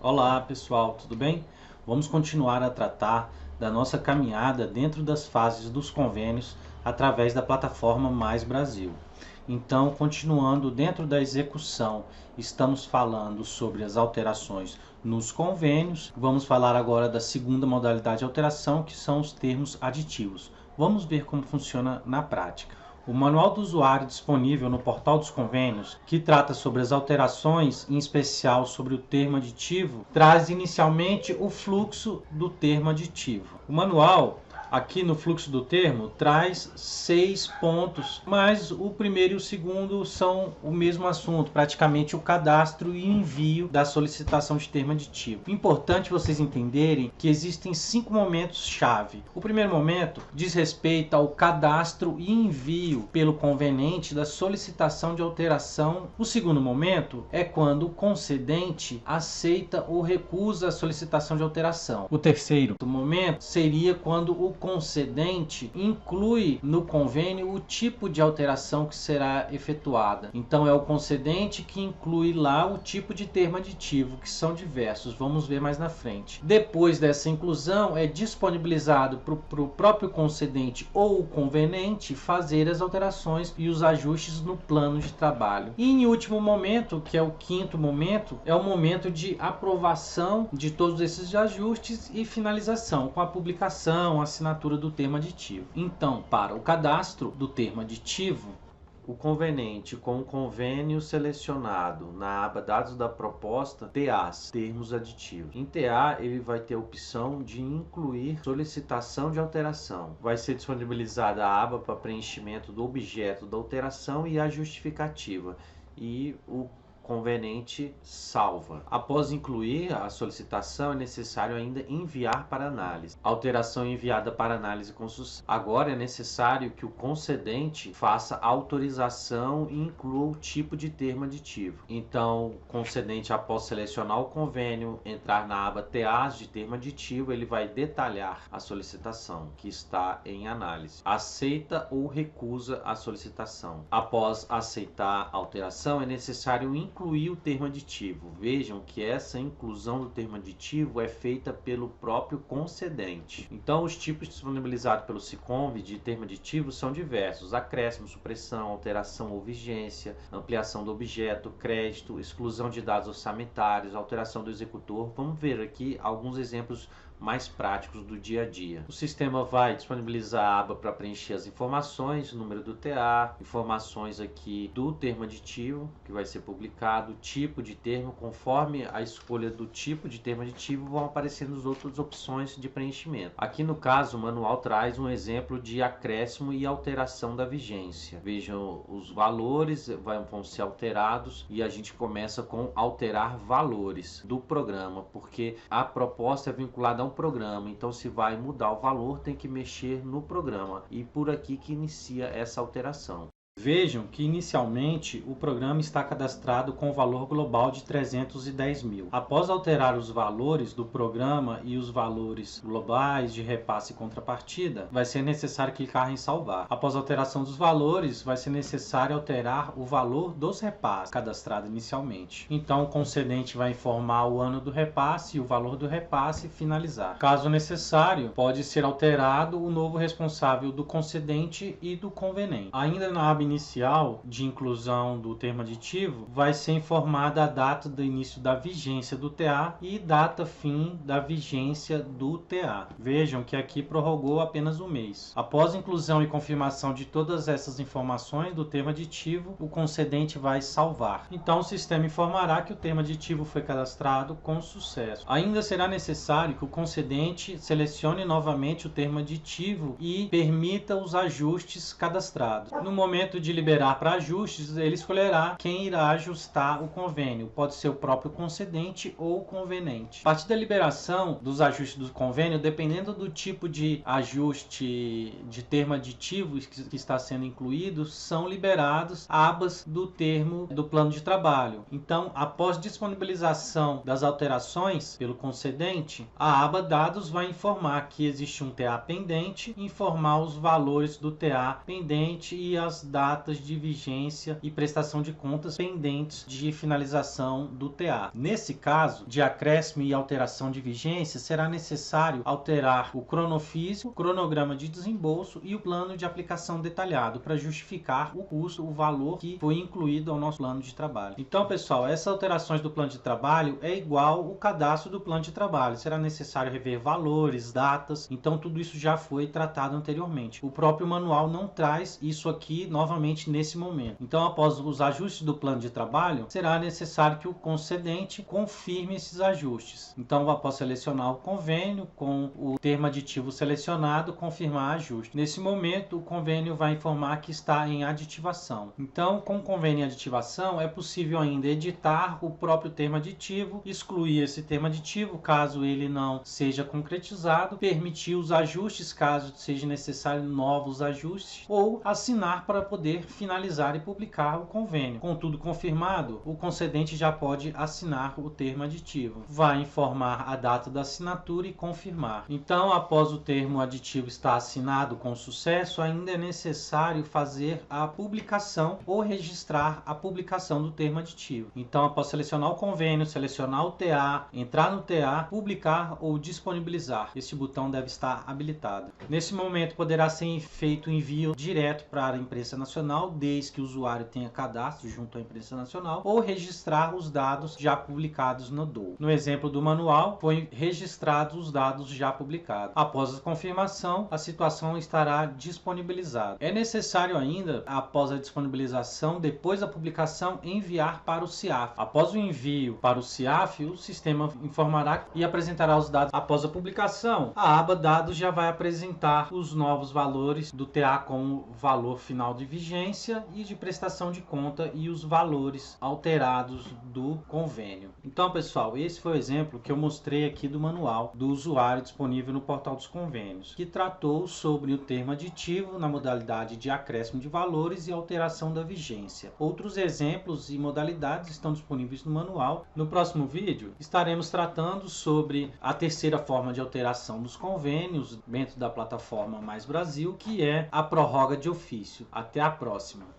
Olá pessoal, tudo bem? Vamos continuar a tratar da nossa caminhada dentro das fases dos convênios através da plataforma Mais Brasil. Então, continuando dentro da execução, estamos falando sobre as alterações nos convênios. Vamos falar agora da segunda modalidade de alteração, que são os termos aditivos. Vamos ver como funciona na prática. O manual do usuário disponível no portal dos convênios, que trata sobre as alterações, em especial sobre o termo aditivo, traz inicialmente o fluxo do termo aditivo. O manual, aqui no fluxo do termo, traz 6 pontos, mas o primeiro e o segundo são o mesmo assunto, praticamente o cadastro e envio da solicitação de termo aditivo. Importante vocês entenderem que existem 5 momentos-chave. O primeiro momento diz respeito ao cadastro e envio pelo convenente da solicitação de alteração. O segundo momento é quando o concedente aceita ou recusa a solicitação de alteração. O terceiro momento seria quando o concedente inclui no convênio o tipo de alteração que será efetuada. Então é o concedente que inclui lá o tipo de termo aditivo, que são diversos, vamos ver mais na frente. Depois dessa inclusão é disponibilizado para o próprio concedente ou o convenente fazer as alterações e os ajustes no plano de trabalho. E em último momento, que é o quinto momento, é o momento de aprovação de todos esses ajustes e finalização com a publicação, assinatura do termo aditivo. Então, para o cadastro do termo aditivo, o convenente com o convênio selecionado na aba Dados da proposta, TAs, termos aditivos. Em TA, ele vai ter a opção de incluir solicitação de alteração. Vai ser disponibilizada a aba para preenchimento do objeto da alteração e a justificativa. E o convenente salva. Após incluir a solicitação, é necessário ainda enviar para análise. Alteração enviada para análise com sucesso. Agora é necessário que o concedente faça autorização e inclua o tipo de termo aditivo. Então, o concedente, após selecionar o convênio, entrar na aba TAs de termo aditivo, ele vai detalhar a solicitação que está em análise. Aceita ou recusa a solicitação. Após aceitar a alteração, é necessário incluir o termo aditivo. Vejam que essa inclusão do termo aditivo é feita pelo próprio concedente. Então, os tipos disponibilizados pelo SICOMV de termo aditivo são diversos: acréscimo, supressão, alteração ou vigência, ampliação do objeto, crédito, exclusão de dados orçamentários, alteração do executor. Vamos ver aqui alguns exemplos mais práticos do dia a dia. O sistema vai disponibilizar a aba para preencher as informações, o número do TA, informações aqui do termo aditivo que vai ser publicado, tipo de termo. Conforme a escolha do tipo de termo aditivo, vão aparecendo as outras opções de preenchimento. Aqui no caso, o manual traz um exemplo de acréscimo e alteração da vigência. Vejam, os valores vão ser alterados e a gente começa com alterar valores do programa, porque a proposta é vinculada a um programa, então se vai mudar o valor, tem que mexer no programa, e por aqui que inicia essa alteração. Vejam que inicialmente o programa está cadastrado com o valor global de 310 mil. Após alterar os valores do programa e os valores globais de repasse e contrapartida, vai ser necessário clicar em salvar. Após a alteração dos valores, vai ser necessário alterar o valor dos repasses cadastrado inicialmente. Então o concedente vai informar o ano do repasse e o valor do repasse e finalizar. Caso necessário, pode ser alterado o novo responsável do concedente e do convenente. Ainda na aba inicial de inclusão do termo aditivo, vai ser informada a data do início da vigência do TA e data fim da vigência do TA. Vejam que aqui prorrogou apenas um mês. Após inclusão e confirmação de todas essas informações do termo aditivo, o concedente vai salvar. Então o sistema informará que o termo aditivo foi cadastrado com sucesso. Ainda será necessário que o concedente selecione novamente o termo aditivo e permita os ajustes cadastrados. No momento de liberar para ajustes, ele escolherá quem irá ajustar o convênio. Pode ser o próprio concedente ou o convenente. A partir da liberação dos ajustes do convênio, dependendo do tipo de ajuste de termo aditivo que está sendo incluído, são liberados abas do termo do plano de trabalho. Então, após disponibilização das alterações pelo concedente, a aba Dados vai informar que existe um TA pendente, informar os valores do TA pendente e as datas datas de vigência e prestação de contas pendentes de finalização do TA. Nesse caso, de acréscimo e alteração de vigência, será necessário alterar o cronofísico, o cronograma de desembolso e o plano de aplicação detalhado para justificar o custo, o valor que foi incluído ao nosso plano de trabalho. Então, pessoal, essas alterações do plano de trabalho é igual o cadastro do plano de trabalho. Será necessário rever valores, datas, então tudo isso já foi tratado anteriormente. O próprio manual não traz isso aqui novamente nesse momento. Então, após os ajustes do plano de trabalho, será necessário que o concedente confirme esses ajustes. Então, após selecionar o convênio com o termo aditivo selecionado, confirmar ajuste. Nesse momento, o convênio vai informar que está em aditivação. Então, com o convênio em aditivação, é possível ainda editar o próprio termo aditivo, excluir esse termo aditivo caso ele não seja concretizado, permitir os ajustes caso seja necessário novos ajustes, ou assinar para poder finalizar e publicar o convênio. Com tudo confirmado, o concedente já pode assinar o termo aditivo. Vai informar a data da assinatura e confirmar. Então, após o termo aditivo estar assinado com sucesso, ainda é necessário fazer a publicação ou registrar a publicação do termo aditivo. Então, após selecionar o convênio, selecionar o TA, entrar no TA, publicar ou disponibilizar. Este botão deve estar habilitado. Nesse momento, poderá ser feito envio direto para a imprensa nacional, desde que o usuário tenha cadastro junto à imprensa nacional, ou registrar os dados já publicados no DOU. No exemplo do manual, foi registrados os dados já publicados. Após a confirmação, a situação estará disponibilizada. É necessário ainda, após a disponibilização, depois da publicação, enviar para o CIAF. Após o envio para o CIAF, o sistema informará e apresentará os dados. Após a publicação, a aba Dados já vai apresentar os novos valores do TA como valor final de vigência e de prestação de conta e os valores alterados do convênio. Então, pessoal, esse foi o exemplo que eu mostrei aqui do manual do usuário disponível no portal dos convênios, que tratou sobre o termo aditivo na modalidade de acréscimo de valores e alteração da vigência. Outros exemplos e modalidades estão disponíveis no manual. No próximo vídeo, estaremos tratando sobre a terceira forma de alteração dos convênios dentro da plataforma Mais Brasil, que é a prorroga de ofício. Até a próxima!